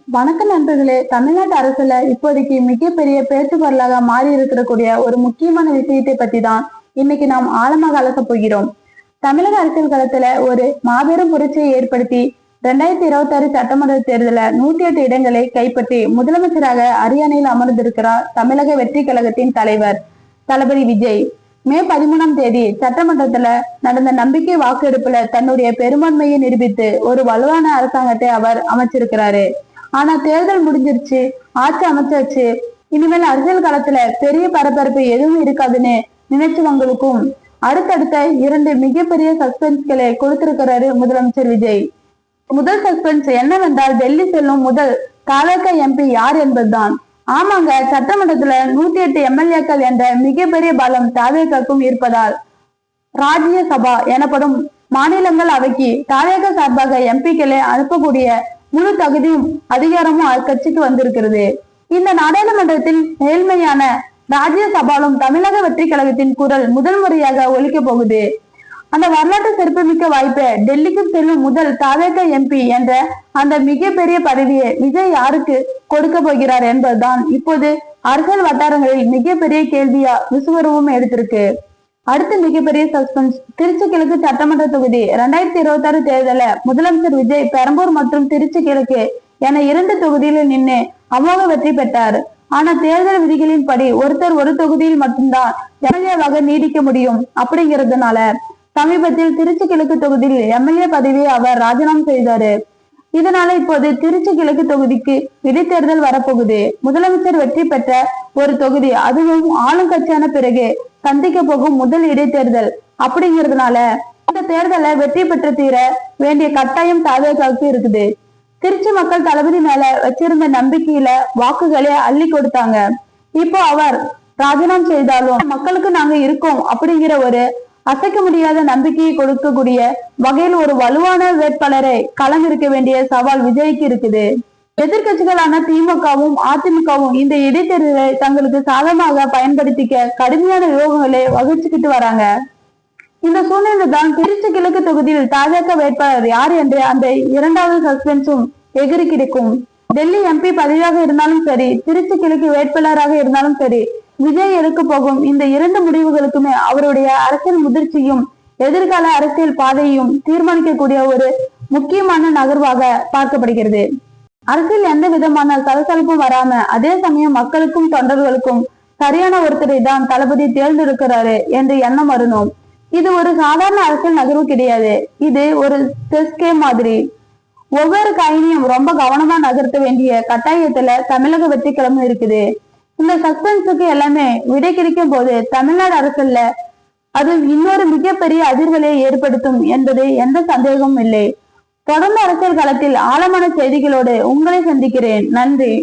வணக்கம் நண்பர்களே. தமிழ்நாட்டு அரசுல இப்போதைக்கு மிகப்பெரிய பேச்சு பொருளாக மாறி இருக்கக்கூடிய ஒரு முக்கியமான விஷயத்தை பத்தி தான் இன்னைக்கு நாம் ஆழமாக அலச போகிறோம். தமிழக அரசியல் களத்துல ஒரு மாபெரும் புரட்சியை ஏற்படுத்தி 2026 சட்டமன்ற தேர்தல 108 இடங்களை கைப்பற்றி முதலமைச்சராக அரியணையில் அமர்ந்திருக்கிறார் தமிழக வெற்றி கழகத்தின் தலைவர் தளபதி விஜய். மே 13ஆம் தேதி சட்டமன்றத்துல நடந்த நம்பிக்கை வாக்கெடுப்புல தன்னுடைய பெரும்பான்மையை நிரூபித்து ஒரு வலுவான அரசாங்கத்தை அவர் அமைச்சிருக்கிறாரு. ஆனா தேர்தல் முடிஞ்சிருச்சு, ஆட்சி அமைச்சாச்சு, இனிமேல் அரசியல் களத்துல பெரிய பரபரப்பு எதுவும் இருக்காதுன்னு நினைச்சவங்களுக்கும் அடுத்தடுத்த 2 மிகப்பெரிய சஸ்பென்ஸ்களை கொடுத்திருக்கிறாரு முதலமைச்சர் விஜய். முதல் சஸ்பென்ஸ் என்னவென்றால், டெல்லி செல்லும் முதல் தாவேகா எம்பி யார் என்பதுதான். ஆமாங்க, சட்டமன்றத்துல 108 எம்எல்ஏக்கள் என்ற மிகப்பெரிய பலம் தாவேகாக்கும் இருப்பதால் ராஜ்யசபா எனப்படும் மாநிலங்கள் அவைக்கு தாவேகா சார்பாக எம்பிக்களை அனுப்பக்கூடிய முழு தகுதியும் அதிகாரமும் அக்கட்சிக்கு வந்திருக்கிறது. இந்த நாடாளுமன்றத்தில் ஏழ்மையான ராஜ்யசபாலும் தமிழக வெற்றி கழகத்தின் குரல் முதல் முறையாக ஒலிக்க போகுது. அந்த வரலாற்று சிறப்புமிக்க வாய்ப்பை டெல்லிக்கு செல்லும் முதல் தாவேகா எம்பி என்ற அந்த மிகப்பெரிய பதவியை விஜய் யாருக்கு கொடுக்க போகிறார் என்பதுதான் இப்போது அரசியல் வட்டாரங்களில் மிகப்பெரிய கேள்வியா விசுவரவும் எடுத்திருக்கு. அடுத்த மிகப்பெரிய சஸ்பென்ஸ், திருச்சி கிழக்கு சட்டமன்ற தொகுதி 2026 தேர்தல முதலமைச்சர் விஜய் பெரம்பூர் மற்றும் திருச்சி கிழக்கு என 2 தொகுதியில் நின்று அமோக வெற்றி பெற்றார். ஆனா தேர்தல் விதிகளின் படி ஒருத்தர் ஒரு தொகுதியில் மட்டும்தான் எம்எல்ஏவாக நீடிக்க முடியும். அப்படிங்கிறதுனால சமீபத்தில் திருச்சி கிழக்கு தொகுதியில் எம்எல்ஏ பதவியை அவர் ராஜினாமா செய்தாரு. இதனால இப்போது திருச்சி கிழக்கு தொகுதிக்கு இடைத்தேர்தல் வரப்போகுது. முதலமைச்சர் வெற்றி பெற்ற ஒரு தொகுதி, அதுவும் ஆளுங்கட்சியான பிறகு சந்திக்க போகும் முதல் இடைத்தேர்தல். அப்படிங்கிறதுனால இந்த தேர்தலை வெற்றி பெற்று தீர வேண்டிய கட்டாயம் தாவேகாவுக்கு இருக்குது. திருச்சி மக்கள் தளபதி மேல வச்சிருந்த நம்பிக்கையில வாக்குகளை அள்ளி கொடுத்தாங்க. இப்போ அவர் ராஜினாமா செய்தாலும் மக்களுக்கு நாங்க இருக்கோம் அப்படிங்கிற ஒரு அசைக்க முடியாத நம்பிக்கையை கொடுக்கக்கூடிய வகையில் ஒரு வலுவான வேட்பாளரை களமிருக்க வேண்டிய சவால் விஜய்க்கு இருக்குது. எதிர்கட்சிகளான திமுகவும் அதிமுகவும் இந்த இடைத்தேர்தலை தங்களுக்கு சாதகமாக பயன்படுத்திக்க கடுமையான யோகங்களை வகிச்சுக்கிட்டு வராங்க. இந்த சூழ்நிலை தான் திருச்சி கிழக்கு தொகுதியில் தாவேகா வேட்பாளர் யார் என்று அந்த 2வது சஸ்பென்ஸும் எகிரி கிடைக்கும். டெல்லி எம்பி பதவியாக இருந்தாலும் சரி, திருச்சி கிழக்கு வேட்பாளராக இருந்தாலும் சரி, விஜய் எடுக்க போகும் இந்த 2 முடிவுகளுக்குமே அவருடைய அரசியல் முதிர்ச்சியும் எதிர்கால அரசியல் பாதையும் தீர்மானிக்கக்கூடிய ஒரு முக்கியமான நகர்வாக பார்க்கப்படுகிறது. அரசியல் எந்த விதமான சலசலப்பும் வராம, அதே சமயம் மக்களுக்கும் தொண்டர்களுக்கும் சரியான ஒருத்தரை தான் தளபதி தேர்ந்தெடுக்கிறாரு என்று எண்ணம் வரணும். இது ஒரு சாதாரண அரசியல் நகர்வு கிடையாது. இது ஒரு செஸ் கேம் மாதிரி. ஒவ்வொரு காயினையும் ரொம்ப கவனமா நகர்த்த வேண்டிய கட்டாயத்துல தமிழக வெற்றி கிழமை இருக்குது. இந்த சஸ்பென்ஸுக்கு எல்லாமே விடை கிடைக்கும் போது தமிழ்நாடு அரசுல அது இன்னொரு மிகப்பெரிய அதிர்வலையை ஏற்படுத்தும் என்பது எந்த சந்தேகமும் இல்லை. தொடர்ந்து அரசியல் களத்தில் ஆழமான செய்திகளோடு உங்களை சந்திக்கிறேன். நன்றி.